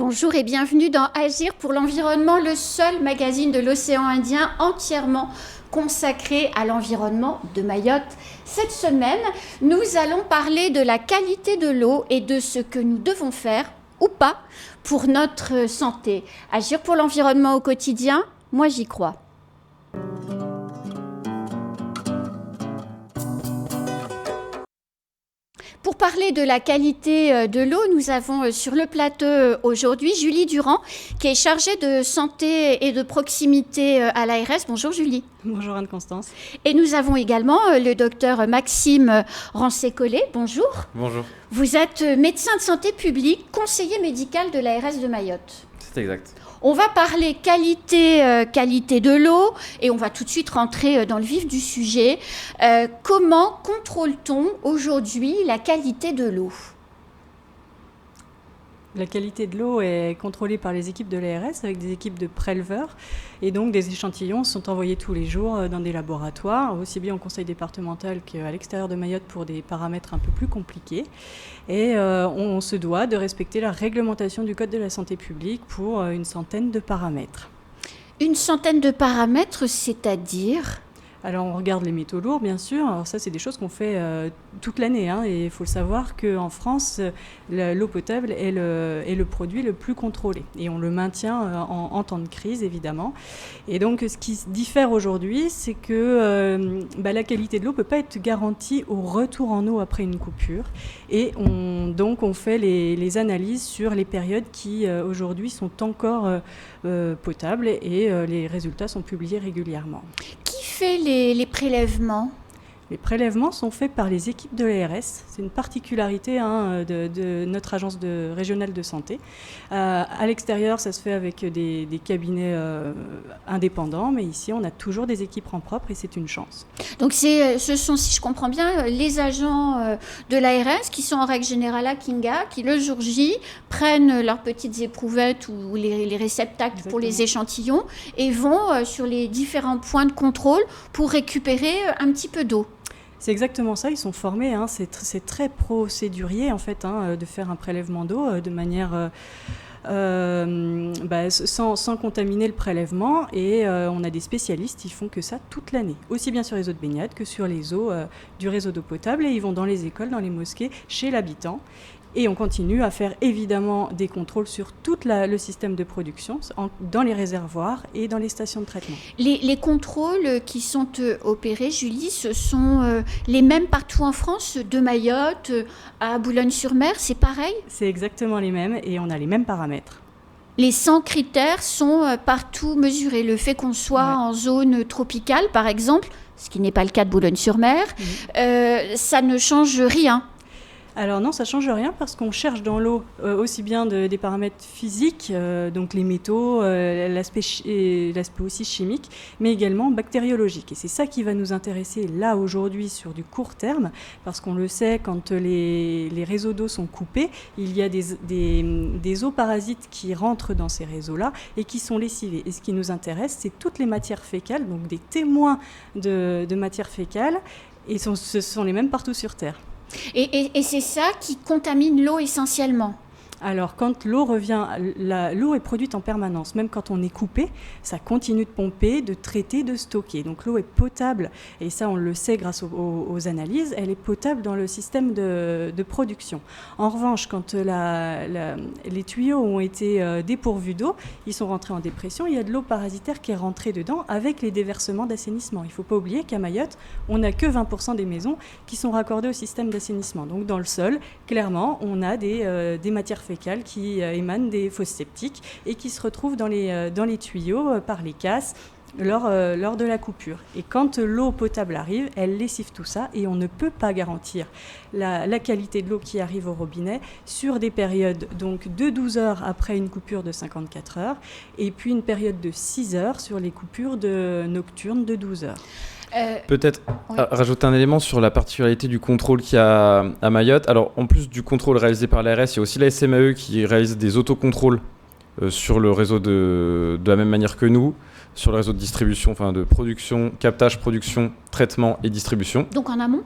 Bonjour et bienvenue dans Agir pour l'environnement, le seul magazine de l'océan Indien entièrement consacré à l'environnement de Mayotte. Cette semaine, nous allons parler de la qualité de l'eau et de ce que nous devons faire ou pas pour notre santé. Agir pour l'environnement au quotidien, moi j'y crois. Pour parler de la qualité de l'eau, nous avons sur le plateau aujourd'hui Julie Durand, qui est chargée de santé et de proximité à l'ARS. Bonjour Julie. Bonjour Anne-Constance. Et nous avons également le docteur Maxime Rancé-Collet. Bonjour. Bonjour. Vous êtes médecin de santé publique, conseiller médical de l'ARS de Mayotte. C'est exact. On va parler qualité de l'eau et on va tout de suite rentrer dans le vif du sujet. Comment contrôle-t-on aujourd'hui la qualité de l'eau ? La qualité de l'eau est contrôlée par les équipes de l'ARS avec des équipes de préleveurs et donc des échantillons sont envoyés tous les jours dans des laboratoires, aussi bien au conseil départemental qu'à l'extérieur de Mayotte pour des paramètres un peu plus compliqués. Et on se doit de respecter la réglementation du Code de la santé publique pour une centaine de paramètres. Une centaine de paramètres, c'est-à-dire ? Alors on regarde les métaux lourds bien sûr, alors ça c'est des choses qu'on fait toute l'année et il faut le savoir qu'en France l'eau potable est le produit le plus contrôlé et on le maintient en temps de crise évidemment. Et donc ce qui diffère aujourd'hui c'est que la qualité de l'eau ne peut pas être garantie au retour en eau après une coupure et on fait les analyses sur les périodes qui aujourd'hui sont encore potables et les résultats sont publiés régulièrement. Qui fait les prélèvements ? Les prélèvements sont faits par les équipes de l'ARS. C'est une particularité de notre agence régionale de santé. À l'extérieur, ça se fait avec des cabinets indépendants, mais ici, on a toujours des équipes en propre et c'est une chance. Donc, ce sont, si je comprends bien, les agents de l'ARS qui sont en règle générale à Kinga, qui le jour J prennent leurs petites éprouvettes ou les réceptacles Exactement. Pour les échantillons et vont sur les différents points de contrôle pour récupérer un petit peu d'eau. C'est exactement ça, ils sont formés, c'est très procédurier en fait de faire un prélèvement d'eau de manière sans contaminer le prélèvement et on a des spécialistes qui font que ça toute l'année, aussi bien sur les eaux de baignade que sur les eaux du réseau d'eau potable et ils vont dans les écoles, dans les mosquées, chez l'habitant. Et on continue à faire évidemment des contrôles sur tout le système de production, dans les réservoirs et dans les stations de traitement. Les contrôles qui sont opérés, Julie, ce sont les mêmes partout en France, de Mayotte à Boulogne-sur-Mer, c'est pareil ? C'est exactement les mêmes et on a les mêmes paramètres. Les 100 critères sont partout mesurés. Le fait qu'on soit en zone tropicale, par exemple, ce qui n'est pas le cas de Boulogne-sur-Mer, ça ne change rien. Alors non, ça ne change rien parce qu'on cherche dans l'eau aussi bien des paramètres physiques, donc les métaux, l'aspect aussi chimique, mais également bactériologique. Et c'est ça qui va nous intéresser là aujourd'hui sur du court terme, parce qu'on le sait, quand les réseaux d'eau sont coupés, il y a des eaux parasites qui rentrent dans ces réseaux-là et qui sont lessivées. Et ce qui nous intéresse, c'est toutes les matières fécales, donc des témoins de matières fécales, et ce sont les mêmes partout sur Terre. Et c'est ça qui contamine l'eau essentiellement. Alors, quand l'eau revient, l'eau est produite en permanence. Même quand on est coupé, ça continue de pomper, de traiter, de stocker. Donc, l'eau est potable. Et ça, on le sait grâce aux analyses. Elle est potable dans le système de production. En revanche, quand les tuyaux ont été dépourvus d'eau, ils sont rentrés en dépression. Il y a de l'eau parasitaire qui est rentrée dedans avec les déversements d'assainissement. Il ne faut pas oublier qu'à Mayotte, on n'a que 20% des maisons qui sont raccordées au système d'assainissement. Donc, dans le sol, clairement, on a des matières fécales qui émanent des fosses septiques et qui se retrouvent dans les tuyaux par les casses lors de la coupure. Et quand l'eau potable arrive, elle lessive tout ça et on ne peut pas garantir la qualité de l'eau qui arrive au robinet sur des périodes donc de 12 heures après une coupure de 54 heures et puis une période de 6 heures sur les coupures nocturnes de 12 heures. Peut-être rajouter un élément sur la particularité du contrôle qu'il y a à Mayotte. Alors, en plus du contrôle réalisé par l'ARS, il y a aussi la SMAE qui réalise des autocontrôles sur le réseau de la même manière que nous, sur le réseau de distribution, enfin de production, captage, production, traitement et distribution. Donc en amont ?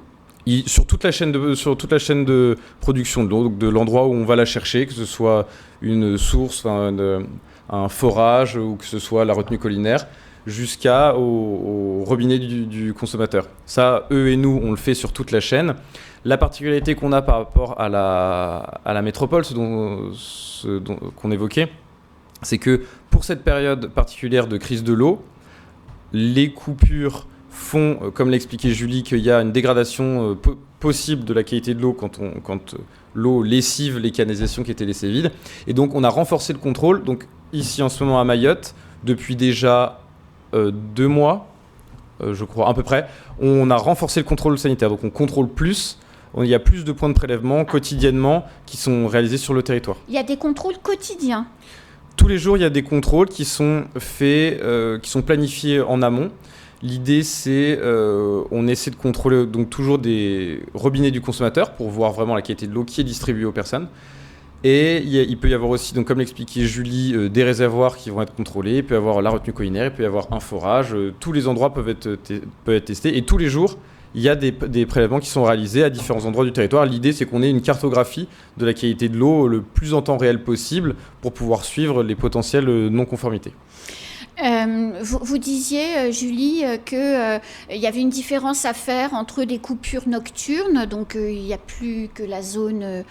sur toute la chaîne de production, donc de l'endroit où on va la chercher, que ce soit une source, un forage ou que ce soit la retenue collinaire, jusqu'au robinet du consommateur. Ça, eux et nous, on le fait sur toute la chaîne. La particularité qu'on a par rapport à la métropole, qu'on évoquait, c'est que pour cette période particulière de crise de l'eau, les coupures font, comme l'a expliqué Julie, qu'il y a une dégradation possible de la qualité de l'eau quand l'eau lessive les canalisations qui étaient laissées vides. Et donc on a renforcé le contrôle. Donc ici en ce moment à Mayotte, depuis déjà 2 mois, je crois à peu près, on a renforcé le contrôle sanitaire. Donc on contrôle plus. Il y a plus de points de prélèvement quotidiennement qui sont réalisés sur le territoire. Il y a des contrôles quotidiens. Tous les jours, il y a des contrôles qui sont faits, qui sont planifiés en amont. L'idée, c'est on essaie de contrôler donc toujours des robinets du consommateur pour voir vraiment la qualité de l'eau qui est distribuée aux personnes. Et il peut y avoir aussi, donc comme l'expliquait Julie, des réservoirs qui vont être contrôlés. Il peut y avoir la retenue collinaire, il peut y avoir un forage. Tous les endroits peuvent être testés. Et tous les jours, il y a des prélèvements qui sont réalisés à différents endroits du territoire. L'idée, c'est qu'on ait une cartographie de la qualité de l'eau le plus en temps réel possible pour pouvoir suivre les potentielles non-conformités. Vous disiez, Julie, qu'il y avait une différence à faire entre des coupures nocturnes, donc il n'y a plus que la zone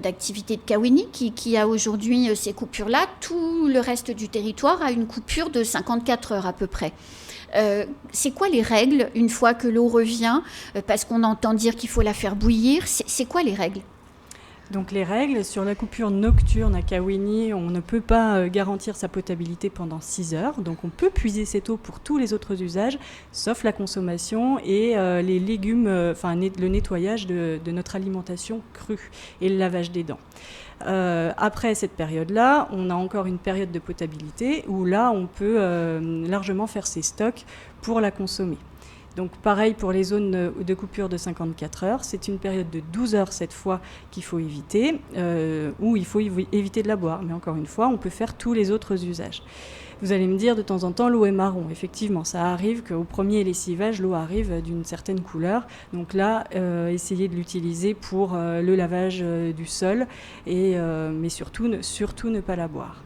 d'activité de Kawéni qui a aujourd'hui ces coupures-là. Tout le reste du territoire a une coupure de 54 heures à peu près. C'est quoi les règles une fois que l'eau revient, parce qu'on entend dire qu'il faut la faire bouillir, c'est quoi les règles ? Donc les règles, sur la coupure nocturne à Kawéni, on ne peut pas garantir sa potabilité pendant 6 heures. Donc on peut puiser cette eau pour tous les autres usages, sauf la consommation et les légumes, le nettoyage de notre alimentation crue et le lavage des dents. Après cette période-là, on a encore une période de potabilité où là, on peut largement faire ses stocks pour la consommer. Donc pareil pour les zones de coupure de 54 heures, c'est une période de 12 heures cette fois qu'il faut éviter, où il faut éviter de la boire. Mais encore une fois, on peut faire tous les autres usages. Vous allez me dire, de temps en temps, l'eau est marron. Effectivement, ça arrive qu'au premier lessivage, l'eau arrive d'une certaine couleur. Donc là, essayez de l'utiliser pour le lavage du sol, mais surtout ne pas la boire.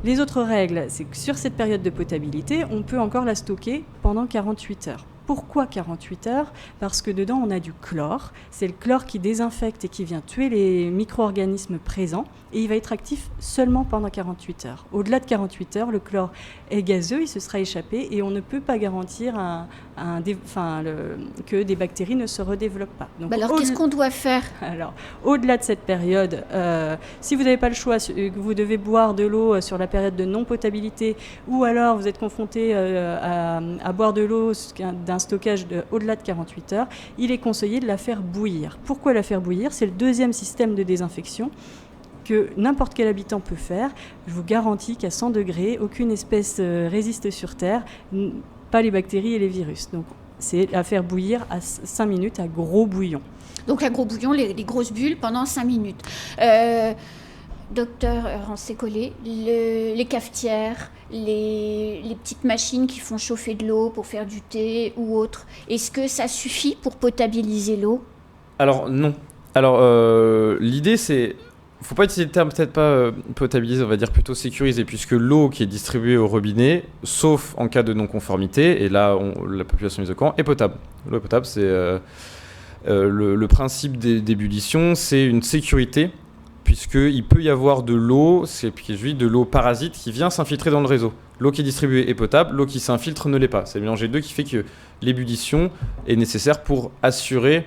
Les autres règles, c'est que sur cette période de potabilité, on peut encore la stocker pendant 48 heures. Pourquoi 48 heures ? Parce que dedans, on a du chlore. C'est le chlore qui désinfecte et qui vient tuer les micro-organismes présents. Et il va être actif seulement pendant 48 heures. Au-delà de 48 heures, le chlore est gazeux, il se sera échappé et on ne peut pas garantir que des bactéries ne se redéveloppent pas. Donc, alors, qu'est-ce qu'on doit faire ? Alors, au-delà de cette période, si vous n'avez pas le choix, que vous devez boire de l'eau sur la période de non-potabilité, ou alors vous êtes confronté à boire de l'eau d'un stockage au-delà de 48 heures, il est conseillé de la faire bouillir. Pourquoi la faire bouillir ? C'est le deuxième système de désinfection que n'importe quel habitant peut faire. Je vous garantis qu'à 100 degrés, aucune espèce résiste sur Terre, pas les bactéries et les virus. Donc, c'est à faire bouillir à 5 minutes à gros bouillon. Donc, à gros bouillon, les grosses bulles pendant 5 minutes. Docteur Rancé-Collet, les cafetières, les petites machines qui font chauffer de l'eau pour faire du thé ou autre, est-ce que ça suffit pour potabiliser l'eau ? Alors, non. Alors, l'idée, c'est... Il ne faut pas utiliser le terme, peut-être pas potabiliser, on va dire plutôt sécuriser, puisque l'eau qui est distribuée au robinet, sauf en cas de non-conformité, et là la population est au courant, est potable. L'eau est potable, c'est le principe d'ébullition, c'est une sécurité, puisqu'il peut y avoir de l'eau, de l'eau parasite qui vient s'infiltrer dans le réseau. L'eau qui est distribuée est potable, l'eau qui s'infiltre ne l'est pas. C'est le mélange des deux qui fait que l'ébullition est nécessaire pour assurer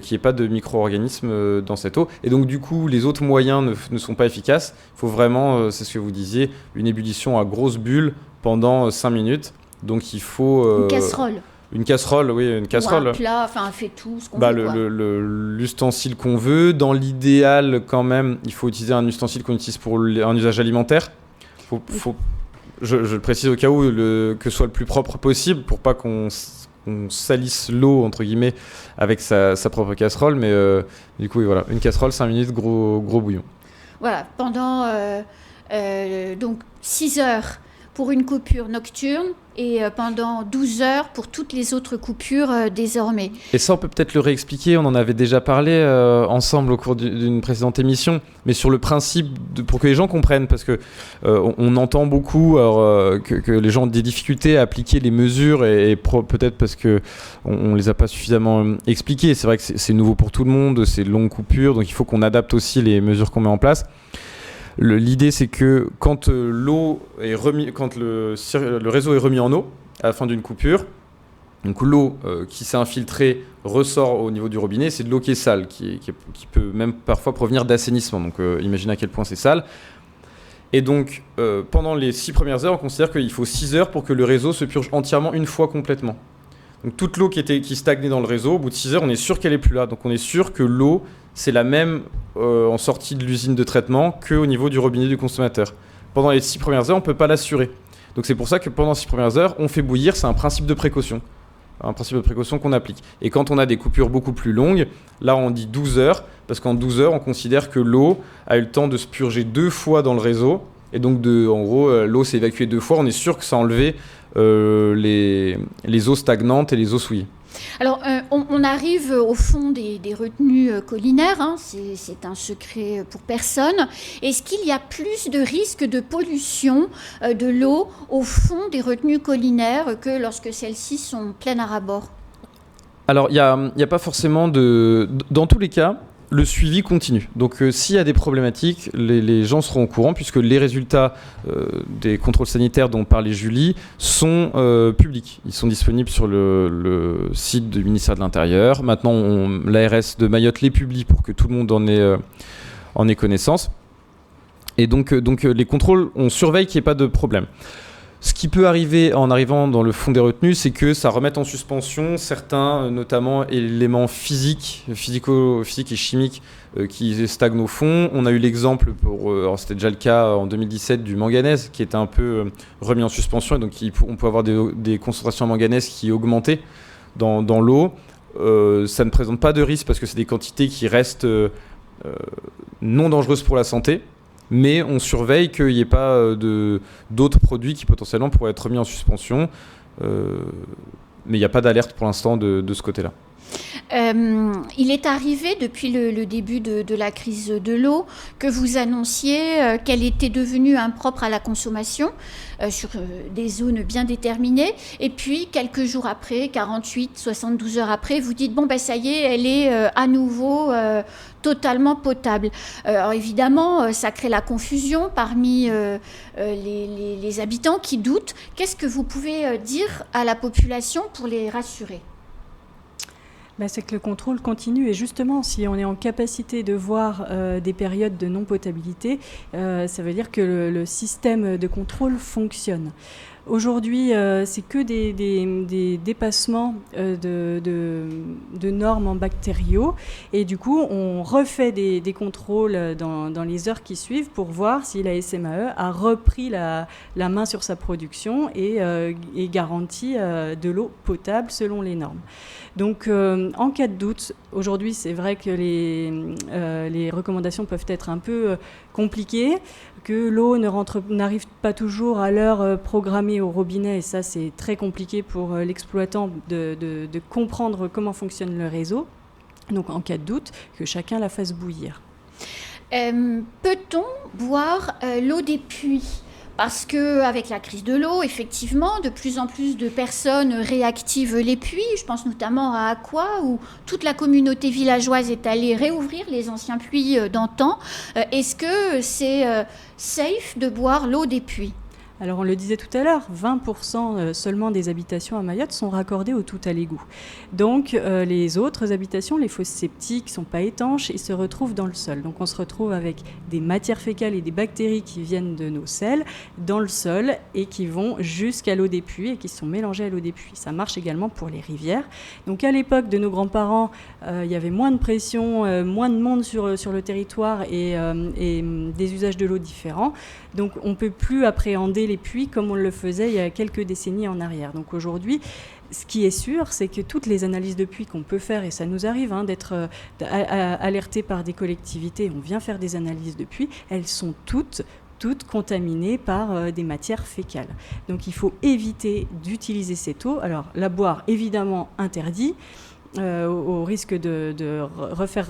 qu'il n'y ait pas de micro-organismes dans cette eau. Et donc, du coup, les autres moyens ne sont pas efficaces. Il faut vraiment, c'est ce que vous disiez, une ébullition à grosse bulle pendant 5 minutes. Donc, il faut... une casserole. Une casserole, oui, une casserole. Ou un plat, enfin, fait tout ce qu'on veut. L'ustensile qu'on veut. Dans l'idéal, quand même, il faut utiliser un ustensile qu'on utilise pour un usage alimentaire. Je le précise au cas où, que ce soit le plus propre possible pour pas qu'on salisse l'eau, entre guillemets, avec sa propre casserole. Mais du coup, oui, voilà, une casserole, 5 minutes, gros bouillon. Voilà, pendant donc 6 heures, pour une coupure nocturne et pendant 12 heures pour toutes les autres coupures désormais. Et ça, on peut peut-être le réexpliquer, on en avait déjà parlé ensemble au cours d'une précédente émission, mais sur le principe, pour que les gens comprennent, parce que on entend beaucoup que les gens ont des difficultés à appliquer les mesures, et peut-être parce qu'on les a pas suffisamment expliquées. C'est vrai que c'est nouveau pour tout le monde, c'est de longues coupures, donc il faut qu'on adapte aussi les mesures qu'on met en place. L'idée, c'est que quand le réseau est remis en eau à la fin d'une coupure, donc l'eau qui s'est infiltrée ressort au niveau du robinet, c'est de l'eau qui est sale, qui peut même parfois provenir d'assainissement. Donc imaginez à quel point c'est sale. Et donc pendant les 6 premières heures, on considère qu'il faut 6 heures pour que le réseau se purge entièrement une fois complètement. Donc toute l'eau qui stagnait dans le réseau, au bout de 6 heures, on est sûr qu'elle n'est plus là. Donc on est sûr que l'eau, c'est la même en sortie de l'usine de traitement qu'au niveau du robinet du consommateur. Pendant les 6 premières heures, on ne peut pas l'assurer. Donc c'est pour ça que pendant 6 premières heures, on fait bouillir, c'est un principe de précaution. Un principe de précaution qu'on applique. Et quand on a des coupures beaucoup plus longues, là on dit 12 heures, parce qu'en 12 heures, on considère que l'eau a eu le temps de se purger 2 fois dans le réseau. Et donc en gros, l'eau s'est évacuée 2 fois, on est sûr que ça a enlevé les eaux stagnantes et les eaux souillées. Alors, on arrive au fond des retenues collinaires, hein, c'est un secret pour personne. Est-ce qu'il y a plus de risques de pollution de l'eau au fond des retenues collinaires que lorsque celles-ci sont pleines à ras-bord ? Alors, il y a pas forcément dans tous les cas, le suivi continue. Donc s'il y a des problématiques, les gens seront au courant, puisque les résultats des contrôles sanitaires dont parlait Julie sont publics. Ils sont disponibles sur le site du ministère de l'Intérieur. Maintenant, l'ARS de Mayotte les publie pour que tout le monde en ait connaissance. Et donc les contrôles, on surveille qu'il n'y ait pas de problème. Ce qui peut arriver en arrivant dans le fond des retenues, c'est que ça remette en suspension certains, notamment éléments physiques et chimiques qui stagnent au fond. On a eu l'exemple, alors c'était déjà le cas en 2017, du manganèse qui était un peu remis en suspension. Et donc on peut avoir des concentrations en manganèse qui augmentaient dans l'eau. Ça ne présente pas de risque parce que c'est des quantités qui restent non dangereuses pour la santé. Mais on surveille qu'il n'y ait pas d'autres produits qui potentiellement pourraient être mis en suspension. Mais il n'y a pas d'alerte pour l'instant de ce côté-là. Il est arrivé depuis le début de la crise de l'eau que vous annonciez qu'elle était devenue impropre à la consommation sur des zones bien déterminées. Et puis, quelques jours après, 48, 72 heures après, vous dites, bon, ben ça y est, elle est à nouveau totalement potable. Alors évidemment, ça crée la confusion parmi les habitants qui doutent. Qu'est-ce que vous pouvez dire à la population pour les rassurer ? C'est que le contrôle continue et justement, si on est en capacité de voir des périodes de non-potabilité, ça veut dire que le système de contrôle fonctionne. Aujourd'hui, c'est que des dépassements de normes en bactériaux et du coup, on refait des contrôles dans les heures qui suivent pour voir si la SMAE a repris la main sur sa production et garantit de l'eau potable selon les normes. Donc, en cas de doute, aujourd'hui, c'est vrai que les recommandations peuvent être un peu compliquées, que l'eau n'arrive pas toujours à l'heure programmée au robinet, et ça, c'est très compliqué pour l'exploitant de comprendre comment fonctionne le réseau. Donc, en cas de doute, que chacun la fasse bouillir. Peut-on boire l'eau des puits ? Parce qu'avec la crise de l'eau, effectivement, de plus en plus de personnes réactivent les puits. Je pense notamment à Aqua, où toute la communauté villageoise est allée réouvrir les anciens puits d'antan. Est-ce que c'est safe de boire l'eau des puits ? Alors on le disait tout à l'heure, 20% seulement des habitations à Mayotte sont raccordées au tout à l'égout. Donc les autres habitations, les fosses septiques, ne sont pas étanches et se retrouvent dans le sol. Donc on se retrouve avec des matières fécales et des bactéries qui viennent de nos selles dans le sol et qui vont jusqu'à l'eau des puits et qui sont mélangées à l'eau des puits. Ça marche également pour les rivières. Donc à l'époque de nos grands-parents, il y avait moins de pression, moins de monde sur le territoire et des usages de l'eau différents. Donc on ne peut plus appréhender les puits comme on le faisait il y a quelques décennies en arrière. Donc aujourd'hui, ce qui est sûr, c'est que toutes les analyses de puits qu'on peut faire, et ça nous arrive d'être alertés par des collectivités, on vient faire des analyses de puits, elles sont toutes toutes contaminées par des matières fécales. Donc il faut éviter d'utiliser cette eau. Alors la boire, évidemment, interdit. Au risque de refaire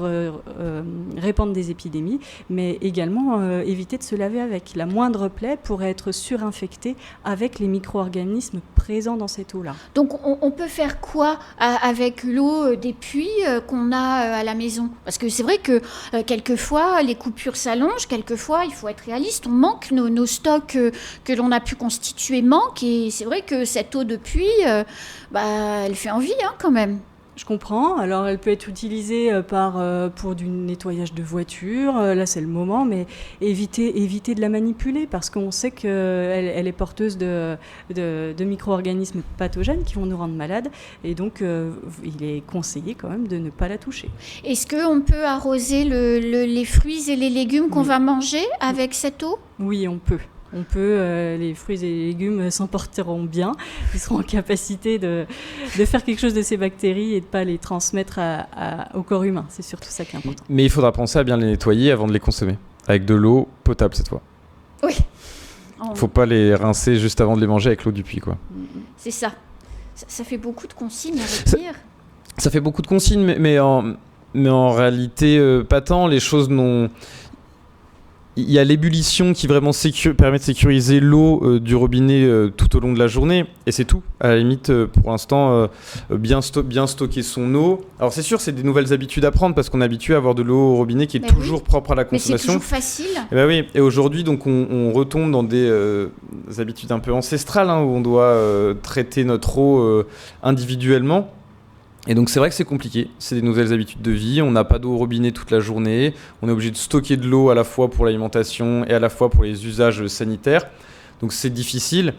répandre des épidémies, mais également éviter de se laver avec. La moindre plaie pourrait être surinfectée avec les micro-organismes présents dans cette eau-là. Donc on peut faire quoi avec l'eau des puits qu'on a à la maison? Parce que c'est vrai que quelquefois les coupures s'allongent, quelquefois il faut être réaliste, on manque, nos stocks que l'on a pu constituer manquent, et c'est vrai que cette eau de puits, elle fait envie quand même. Je comprends. Alors, elle peut être utilisée pour du nettoyage de voiture. Là, c'est le moment, mais éviter de la manipuler parce qu'on sait qu'elle est porteuse de micro-organismes pathogènes qui vont nous rendre malades. Et donc, il est conseillé quand même de ne pas la toucher. Est-ce qu'on peut arroser les fruits et les légumes qu'on va manger avec cette eau? Oui, on peut. Les fruits et les légumes s'emporteront bien. Ils seront en capacité de faire quelque chose de ces bactéries et de ne pas les transmettre au corps humain. C'est surtout ça qui est important. Mais il faudra penser à bien les nettoyer avant de les consommer. Avec de l'eau potable cette fois. Oui. Il ne faut pas les rincer juste avant de les manger avec l'eau du puits, quoi. C'est ça. Ça fait beaucoup de consignes à retenir. Ça fait beaucoup de consignes, mais en réalité, pas tant. Les choses n'ont... Il y a l'ébullition qui vraiment permet de sécuriser l'eau du robinet tout au long de la journée, et c'est tout. À la limite, pour l'instant, bien stocker son eau. Alors c'est sûr, c'est des nouvelles habitudes à prendre parce qu'on est habitué à avoir de l'eau au robinet qui est toujours propre à la consommation. Mais c'est toujours facile. Et oui. Et aujourd'hui, donc, on retombe dans des habitudes un peu ancestrales où on doit traiter notre eau individuellement. Et donc c'est vrai que c'est compliqué, c'est des nouvelles habitudes de vie, on n'a pas d'eau au robinet toute la journée, on est obligé de stocker de l'eau à la fois pour l'alimentation et à la fois pour les usages sanitaires, donc c'est difficile.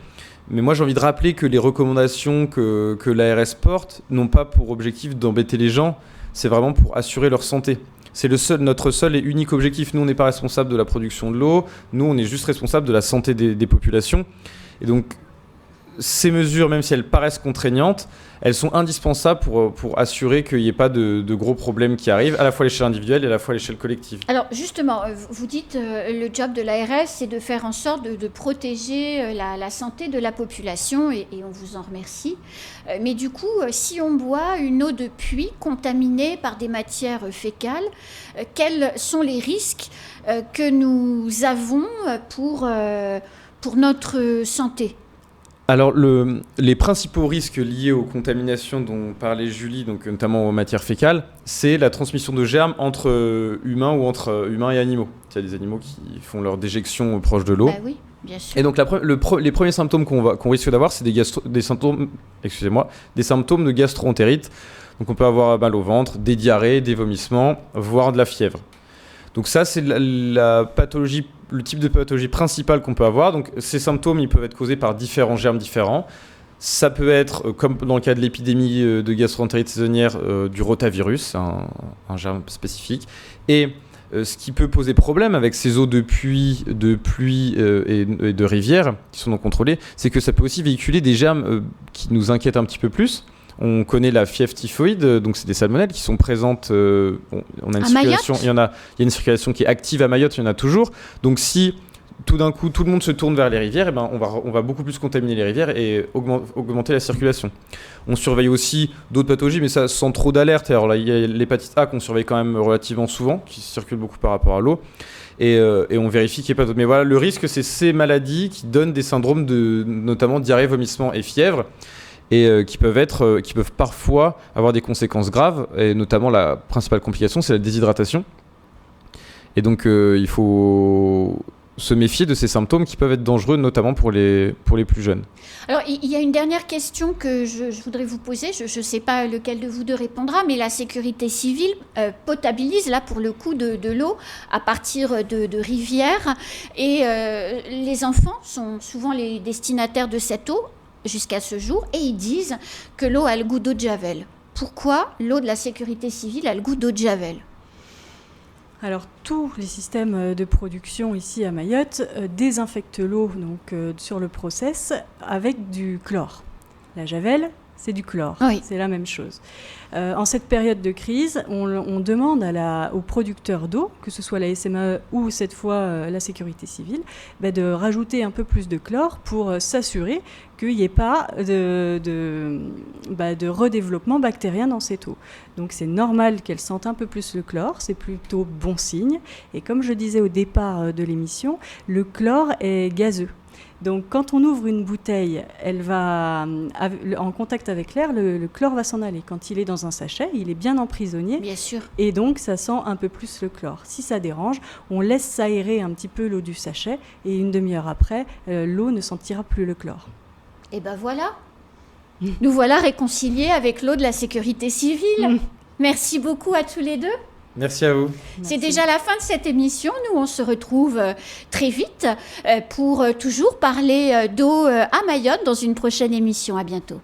Mais moi j'ai envie de rappeler que les recommandations que l'ARS porte n'ont pas pour objectif d'embêter les gens, c'est vraiment pour assurer leur santé. C'est notre seul et unique objectif. Nous on n'est pas responsable de la production de l'eau, nous on est juste responsable de la santé des populations. Et donc ces mesures, même si elles paraissent contraignantes, elles sont indispensables pour assurer qu'il n'y ait pas de gros problèmes qui arrivent, à la fois à l'échelle individuelle et à la fois à l'échelle collective. Alors justement, vous dites le job de l'ARS, c'est de faire en sorte de protéger la santé de la population, et on vous en remercie. Mais du coup, si on boit une eau de puits contaminée par des matières fécales, quels sont les risques que nous avons pour notre santé ? Alors, les principaux risques liés aux contaminations dont parlait Julie, donc notamment aux matières fécales, c'est la transmission de germes entre humains ou entre humains et animaux. Il y a des animaux qui font leur déjection proche de l'eau. Oui, bien sûr. Et donc, les premiers symptômes qu'on risque d'avoir, c'est des symptômes de gastro-entérite. Donc, on peut avoir mal au ventre, des diarrhées, des vomissements, voire de la fièvre. Donc ça, c'est la pathologie, le type de pathologie principale qu'on peut avoir. Donc ces symptômes, ils peuvent être causés par différents germes différents. Ça peut être, comme dans le cas de l'épidémie de gastro-entérite saisonnière, du rotavirus, un germe spécifique. Et ce qui peut poser problème avec ces eaux de puits, de pluie et de rivières qui sont non contrôlées, c'est que ça peut aussi véhiculer des germes qui nous inquiètent un petit peu plus. On connaît la fièvre typhoïde, donc c'est des salmonelles qui sont présentes. On a une circulation, il y a une circulation qui est active à Mayotte, il y en a toujours. Donc si tout d'un coup tout le monde se tourne vers les rivières, on va beaucoup plus contaminer les rivières et augmenter la circulation. On surveille aussi d'autres pathologies, mais ça sans trop d'alerte. Alors là, il y a l'hépatite A qu'on surveille quand même relativement souvent, qui circule beaucoup par rapport à l'eau. Et on vérifie qu'il n'y ait pas d'autres. Mais voilà, le risque, c'est ces maladies qui donnent des syndromes de notamment diarrhée, vomissement et fièvre. Et qui peuvent parfois avoir des conséquences graves, et notamment la principale complication, c'est la déshydratation. Et donc il faut se méfier de ces symptômes qui peuvent être dangereux, notamment pour les plus jeunes. Alors il y a une dernière question que je voudrais vous poser, je ne sais pas lequel de vous deux répondra, mais la sécurité civile potabilise là pour le coup de l'eau à partir de rivières, et les enfants sont souvent les destinataires de cette eau jusqu'à ce jour, et ils disent que l'eau a le goût d'eau de Javel. Pourquoi l'eau de la sécurité civile a le goût d'eau de Javel ? Alors, tous les systèmes de production ici à Mayotte désinfectent l'eau sur le process avec du chlore. La Javel c'est du chlore. Oui. C'est la même chose. En cette période de crise, on demande aux producteurs d'eau, que ce soit la SMAE ou cette fois la sécurité civile, de rajouter un peu plus de chlore pour s'assurer qu'il n'y ait pas de redéveloppement bactérien dans cette eau. Donc c'est normal qu'elle sente un peu plus le chlore, c'est plutôt bon signe. Et comme je disais au départ de l'émission, le chlore est gazeux. Donc quand on ouvre une bouteille, elle va en contact avec l'air, le chlore va s'en aller. Quand il est dans un sachet, il est bien emprisonné. Bien sûr. Et donc ça sent un peu plus le chlore. Si ça dérange, on laisse s'aérer un petit peu l'eau du sachet et une demi-heure après, l'eau ne sentira plus le chlore. Et ben voilà, nous voilà réconciliés avec l'eau de la sécurité civile. Merci beaucoup à tous les deux. Merci à vous. C'est déjà la fin de cette émission. Nous, on se retrouve très vite pour toujours parler d'eau à Mayotte dans une prochaine émission. À bientôt.